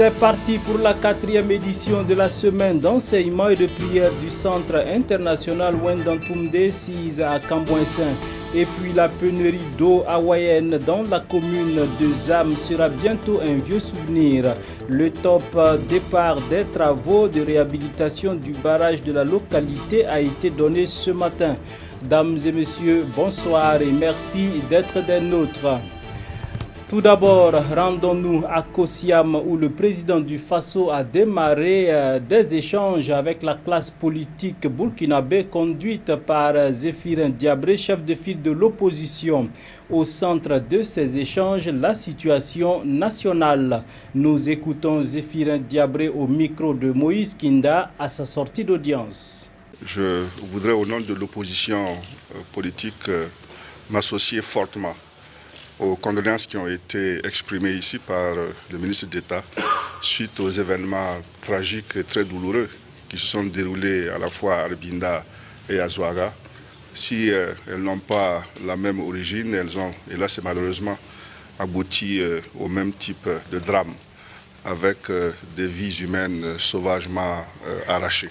C'est parti pour la 4e édition de la semaine d'enseignement et de prière du Centre international Wendantumde 6 à Cambouin-Saint. Et puis la pénurie d'eau hawaïenne dans la commune de Zam sera bientôt un vieux souvenir. Le top départ des travaux de réhabilitation du barrage de la localité a été donné ce matin. Dames et messieurs, bonsoir et merci d'être des nôtres. Tout d'abord, rendons-nous à Kosiam où le président du Faso a démarré des échanges avec la classe politique burkinabé conduite par Zéphirin Diabré, chef de file de l'opposition. Au centre de ces échanges, la situation nationale. Nous écoutons Zéphirin Diabré au micro de Moïse Kinda à sa sortie d'audience. Je voudrais au nom de l'opposition politique m'associer fortement aux condoléances qui ont été exprimées ici par le ministre d'État suite aux événements tragiques et très douloureux qui se sont déroulés à la fois à Arbinda et à Zouaga. Si elles n'ont pas la même origine, elles ont, et là c'est malheureusement, abouti au même type de drame, avec des vies humaines sauvagement arrachées,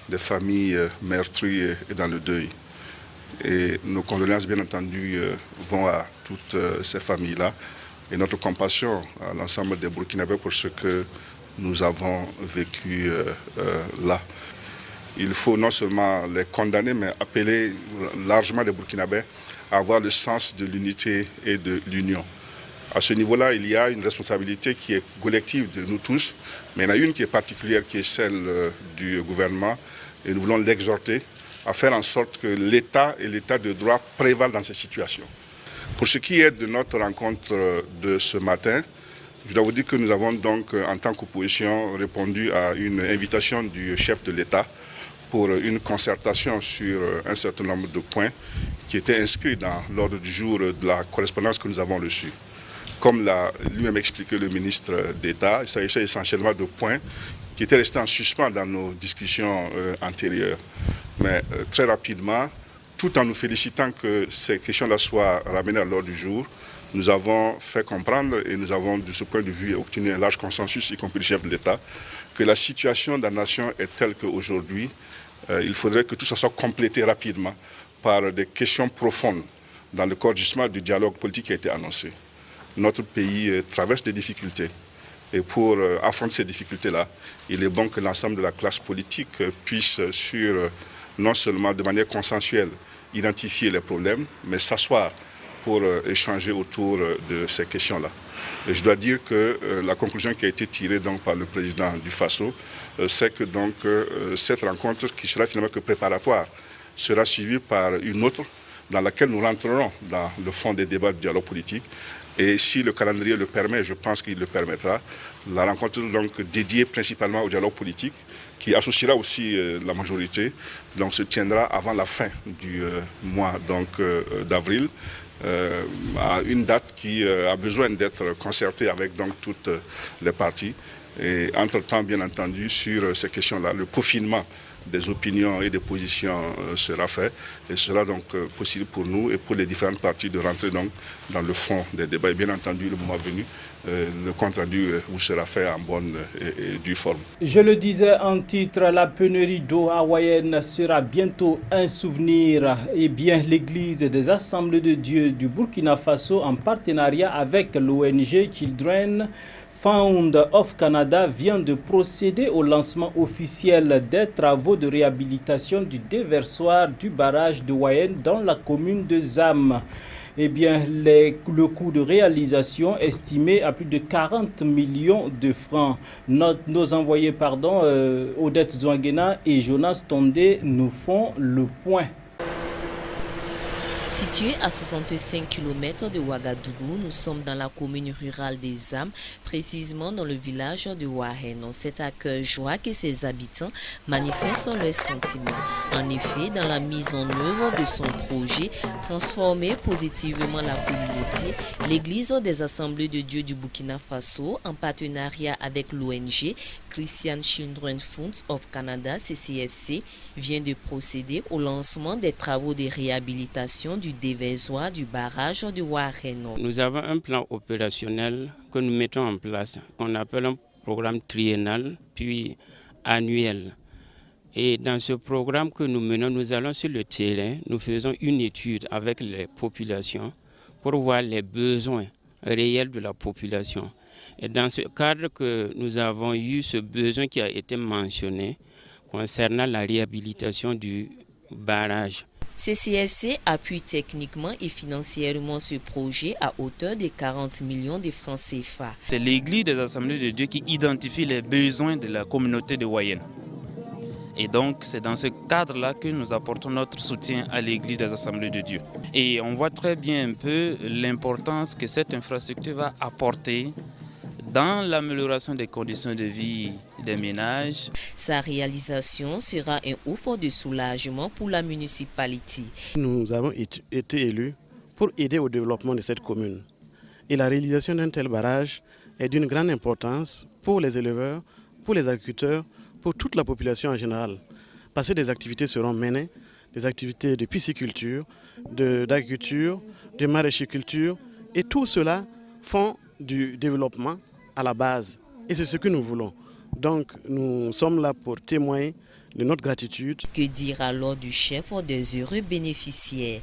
des familles meurtries et dans le deuil. Et nos condoléances, bien entendu, vont à toutes ces familles-là et notre compassion à l'ensemble des Burkinabés pour ce que nous avons vécu là. Il faut non seulement les condamner, mais appeler largement les Burkinabés à avoir le sens de l'unité et de l'union. À ce niveau-là, il y a une responsabilité qui est collective de nous tous, mais il y en a une qui est particulière, qui est celle du gouvernement, et nous voulons l'exhorter à faire en sorte que l'État et l'État de droit prévalent dans ces situations. Pour ce qui est de notre rencontre de ce matin, je dois vous dire que nous avons donc, en tant qu'opposition, répondu à une invitation du chef de l'État pour une concertation sur un certain nombre de points qui étaient inscrits dans l'ordre du jour de la correspondance que nous avons reçue. Comme l'a lui-même expliqué le ministre d'État, il s'agissait essentiellement de points qui étaient restés en suspens dans nos discussions antérieures. Mais très rapidement, tout en nous félicitant que ces questions-là soient ramenées à l'ordre du jour, nous avons fait comprendre et nous avons de ce point de vue obtenu un large consensus, y compris le chef de l'État, que la situation de la nation est telle qu'aujourd'hui, il faudrait que tout ça soit complété rapidement par des questions profondes dans le corps justement du dialogue politique qui a été annoncé. Notre pays traverse des difficultés. Et pour affronter ces difficultés-là, il est bon que l'ensemble de la classe politique puisse, non seulement de manière consensuelle, identifier les problèmes, mais s'asseoir pour échanger autour de ces questions-là. Et je dois dire que la conclusion qui a été tirée donc, par le président du Faso, c'est que donc, cette rencontre, qui sera finalement que préparatoire, sera suivie par une autre dans laquelle nous rentrerons dans le fond des débats du dialogue politique. Et si le calendrier le permet, je pense qu'il le permettra, la rencontre donc dédiée principalement au dialogue politique, qui associera aussi la majorité, donc se tiendra avant la fin du mois d'avril, à une date qui a besoin d'être concertée avec donc toutes les parties. Et entre-temps, bien entendu, sur ces questions-là, le peaufinement des opinions et des positions sera fait et ce sera donc possible pour nous et pour les différentes parties de rentrer donc dans le fond des débats. Et bien entendu, le moment venu, le compte-rendu vous sera fait en bonne et due forme. Je le disais en titre, la pénurie d'eau hawaïenne sera bientôt un souvenir. Eh bien, l'Église des Assemblées de Dieu du Burkina Faso, en partenariat avec l'ONG Children Fund of Canada, vient de procéder au lancement officiel des travaux de réhabilitation du déversoir du barrage de Wayen dans la commune de Zam. Eh bien, le coût de réalisation estimé à plus de 40 millions de francs. Nos envoyés, Odette Zouangena et Jonas Tondé nous font le point. Situé à 65 km de Ouagadougou, nous sommes dans la commune rurale des Zam, précisément dans le village de Ouaheno. C'est à cœur joie que ses habitants manifestent leurs sentiments. En effet, dans la mise en œuvre de son projet, transformer positivement la communauté, l'Église des Assemblées de Dieu du Burkina Faso, en partenariat avec l'ONG Christian Children Fund of Canada, CCFC, vient de procéder au lancement des travaux de réhabilitation du déversoir du barrage de Ouaheno. Nous avons un plan opérationnel que nous mettons en place, qu'on appelle un programme triennal puis annuel. Et dans ce programme que nous menons, nous allons sur le terrain, nous faisons une étude avec les populations pour voir les besoins réels de la population. Et dans ce cadre que nous avons eu ce besoin qui a été mentionné concernant la réhabilitation du barrage. CCFC appuie techniquement et financièrement ce projet à hauteur de 40 millions de francs CFA. C'est l'Église des Assemblées de Dieu qui identifie les besoins de la communauté de Wayen. Et donc c'est dans ce cadre-là que nous apportons notre soutien à l'Église des Assemblées de Dieu. Et on voit très bien un peu l'importance que cette infrastructure va apporter dans l'amélioration des conditions de vie des ménages. Sa réalisation sera un haut fort de soulagement pour la municipalité. Nous avons été élus pour aider au développement de cette commune. Et la réalisation d'un tel barrage est d'une grande importance pour les éleveurs, pour les agriculteurs, pour toute la population en général. Parce que des activités seront menées, des activités de pisciculture, d'agriculture, de maraîchiculture, et tout cela font du développement à la base. Et c'est ce que nous voulons. Donc nous sommes là pour témoigner de notre gratitude. Que dire alors du chef des heureux bénéficiaires?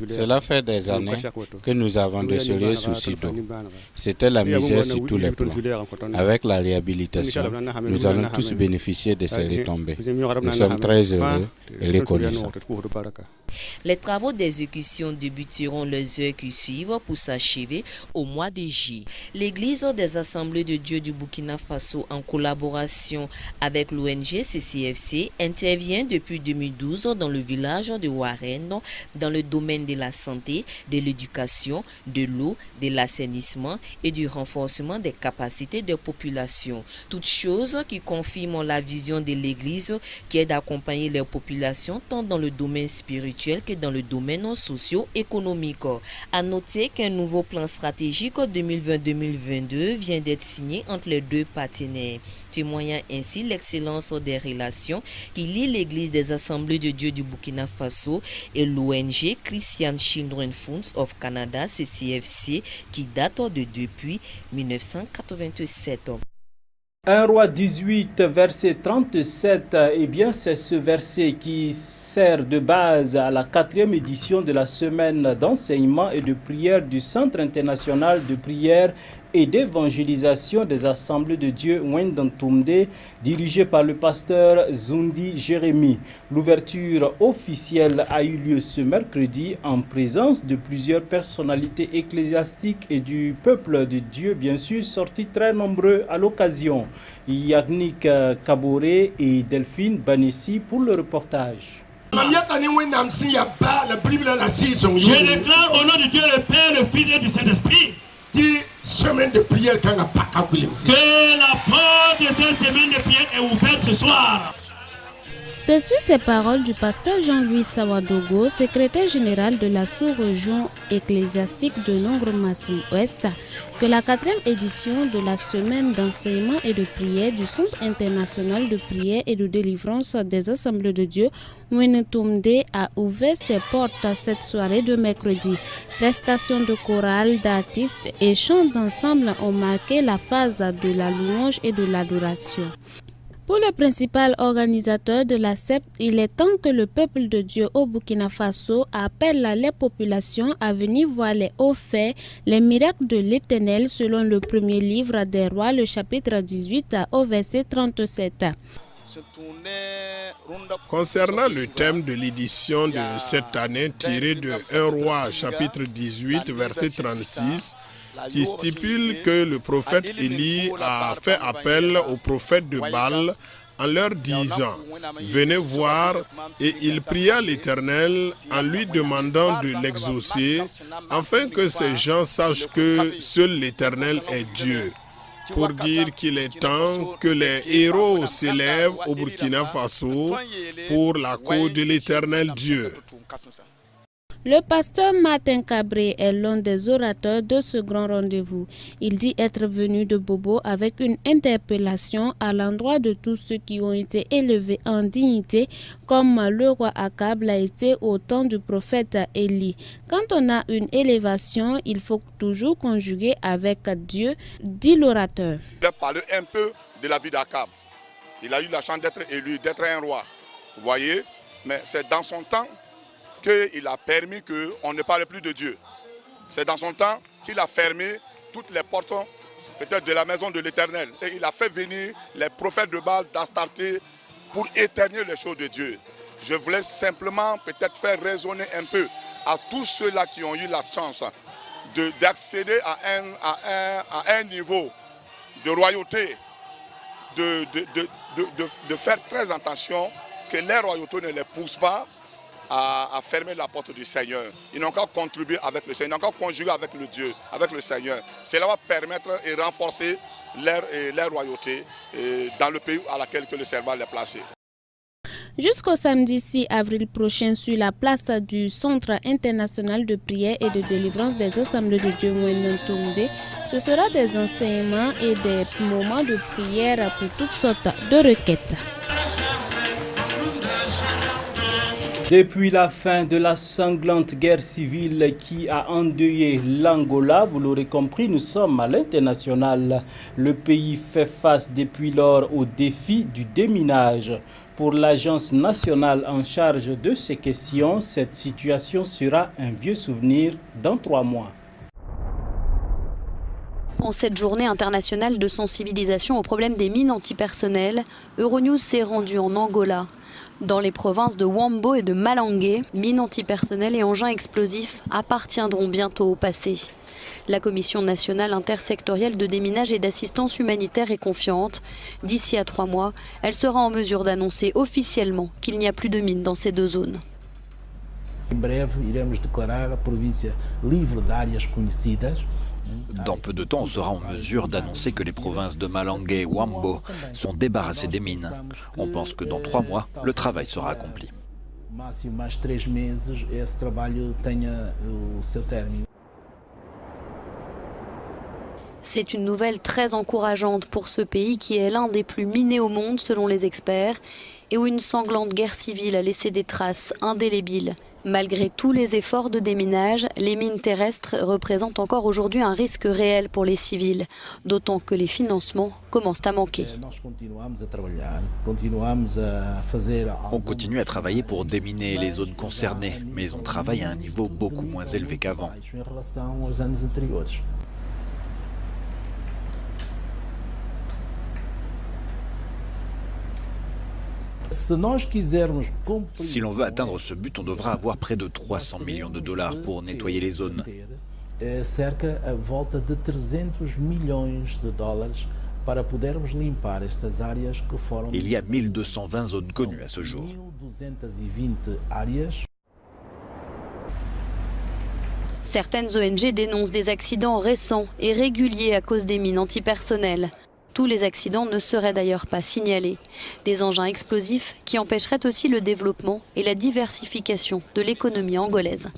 Cela fait des années que nous avons de sérieux soucis d'eau. C'était la misère sur tous les plans. Avec la réhabilitation, nous allons tous bénéficier de ces retombées. Nous sommes très heureux et reconnaissants. Les travaux d'exécution débuteront les heures qui suivent pour s'achever au mois de juillet. L'Église des Assemblées de Dieu du Burkina Faso, en collaboration avec l'ONG CCFC, intervient depuis 2012 dans le village de Warren, dans le domaine de la santé, de l'éducation, de l'eau, de l'assainissement et du renforcement des capacités des populations. Toutes choses qui confirment la vision de l'Église qui est d'accompagner les populations tant dans le domaine spirituel que dans le domaine socio-économique. À noter qu'un nouveau plan stratégique 2020-2022 vient d'être signé entre les deux partenaires, témoignant ainsi l'excellence des relations qui lient l'Église des Assemblées de Dieu du Burkina Faso et l'ONG Christian Children Funds of Canada, CCFC, qui date depuis 1987. 1 Roi 18, verset 37, eh bien c'est ce verset qui sert de base à la 4e édition de la semaine d'enseignement et de prière du Centre international de prière et d'évangélisation des Assemblées de Dieu Wendantumde, dirigé par le pasteur Zundi Jérémy. L'ouverture officielle a eu lieu ce mercredi en présence de plusieurs personnalités ecclésiastiques et du peuple de Dieu, bien sûr, sortis très nombreux à l'occasion. Yannick Kaboré et Delphine Banessi pour le reportage. Je déclare au nom de Dieu le Père, le Fils et du Saint-Esprit. Semaine de prière quand que la porte de cette semaine de prière est ouverte ce soir. C'est sur ces paroles du pasteur Jean-Louis Sawadogo, secrétaire général de la sous-région ecclésiastique de Nongre-Massum-Ouest, que la 4e édition de la semaine d'enseignement et de prière du Centre international de prière et de délivrance des Assemblées de Dieu, Wendantumde, a ouvert ses portes à cette soirée de mercredi. Prestations de chorale, d'artistes et chants d'ensemble ont marqué la phase de la louange et de l'adoration. Pour le principal organisateur de la SEPT, il est temps que le peuple de Dieu au Burkina Faso appelle les populations à venir voir les hauts faits, les miracles de l'Éternel selon le premier livre des rois, le chapitre 18 au verset 37. Concernant le thème de l'édition de cette année tiré de 1 roi chapitre 18 verset 36, qui stipule que le prophète Élie a fait appel aux prophètes de Baal en leur disant « Venez voir » et il pria l'Éternel en lui demandant de l'exaucer afin que ces gens sachent que seul l'Éternel est Dieu. Pour dire qu'il est temps que les héros s'élèvent au Burkina Faso pour la cause de l'Éternel Dieu. Le pasteur Martin Cabré est l'un des orateurs de ce grand rendez-vous. Il dit être venu de Bobo avec une interpellation à l'endroit de tous ceux qui ont été élevés en dignité, comme le roi Akab l'a été au temps du prophète Élie. Quand on a une élévation, il faut toujours conjuguer avec Dieu, dit l'orateur. Il a parlé un peu de la vie d'Akab. Il a eu la chance d'être élu, d'être un roi. Vous voyez, mais c'est dans son temps qu'il a permis qu'on ne parle plus de Dieu. C'est dans son temps qu'il a fermé toutes les portes peut-être de la maison de l'Éternel. Et il a fait venir les prophètes de Baal, d'Astarté, pour éterniser les choses de Dieu. Je voulais simplement peut-être faire raisonner un peu à tous ceux-là qui ont eu la chance d'accéder à un niveau de royauté, de faire très attention que les royautés ne les poussent pas à fermer la porte du Seigneur. Ils n'ont qu'à contribuer avec le Seigneur, ils n'ont qu'à conjuguer avec le Dieu, avec le Seigneur. Cela va permettre et renforcer leur royauté dans le pays à laquelle le Seigneur les placer. Jusqu'au samedi 6 avril prochain, sur la place du Centre international de prière et de délivrance des Assemblées de Dieu Wendantumde, ce sera des enseignements et des moments de prière pour toutes sortes de requêtes. Depuis la fin de la sanglante guerre civile qui a endeuillé l'Angola, vous l'aurez compris, nous sommes à l'international. Le pays fait face depuis lors au défi du déminage. Pour l'Agence nationale en charge de ces questions, cette situation sera un vieux souvenir dans 3 mois. En cette journée internationale de sensibilisation au problème des mines antipersonnelles, Euronews s'est rendu en Angola. Dans les provinces de Wambo et de Malangé, mines antipersonnelles et engins explosifs appartiendront bientôt au passé. La Commission nationale intersectorielle de déminage et d'assistance humanitaire est confiante. D'ici à 3 mois, elle sera en mesure d'annoncer officiellement qu'il n'y a plus de mines dans ces 2 zones. Dans peu de temps, on sera en mesure d'annoncer que les provinces de Malangé et Wambo sont débarrassées des mines. On pense que dans 3 mois, le travail sera accompli. C'est une nouvelle très encourageante pour ce pays qui est l'un des plus minés au monde selon les experts et où une sanglante guerre civile a laissé des traces indélébiles. Malgré tous les efforts de déminage, les mines terrestres représentent encore aujourd'hui un risque réel pour les civils, d'autant que les financements commencent à manquer. On continue à travailler pour déminer les zones concernées, mais on travaille à un niveau beaucoup moins élevé qu'avant. Si l'on veut atteindre ce but, on devra avoir près de 300 millions de dollars pour nettoyer les zones. Il y a 1220 zones connues à ce jour. Certaines ONG dénoncent des accidents récents et réguliers à cause des mines antipersonnelles. Tous les accidents ne seraient d'ailleurs pas signalés. Des engins explosifs qui empêcheraient aussi le développement et la diversification de l'économie angolaise.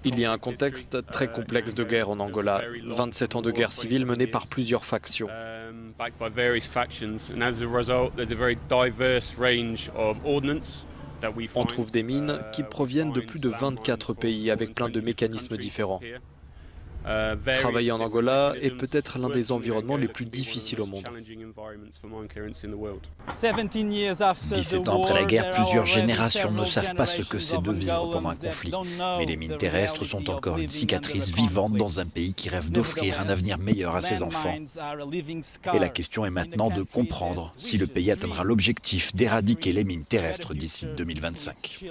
Il y a un contexte très complexe de guerre en Angola, 27 ans de guerre civile menée par plusieurs factions. On trouve des mines qui proviennent de plus de 24 pays avec plein de mécanismes différents. Travailler en Angola est peut-être l'un des environnements les plus difficiles au monde. 17 ans après la guerre, plusieurs générations ne savent pas ce que c'est de vivre pendant un conflit. Mais les mines terrestres sont encore une cicatrice vivante dans un pays qui rêve d'offrir un avenir meilleur à ses enfants. Et la question est maintenant de comprendre si le pays atteindra l'objectif d'éradiquer les mines terrestres d'ici 2025.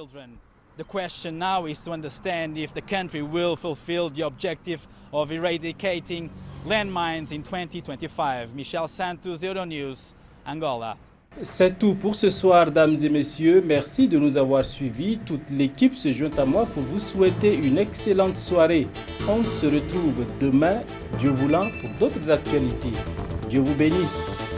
The question now is to understand if the country will fulfill the objective of eradicating landmines in 2025. Michel Santos, Euronews, Angola. C'est tout pour ce soir, dames et messieurs. Merci de nous avoir suivis. Toute l'équipe se joint à moi pour vous souhaiter une excellente soirée. On se retrouve demain, Dieu voulant, pour d'autres actualités. Dieu vous bénisse.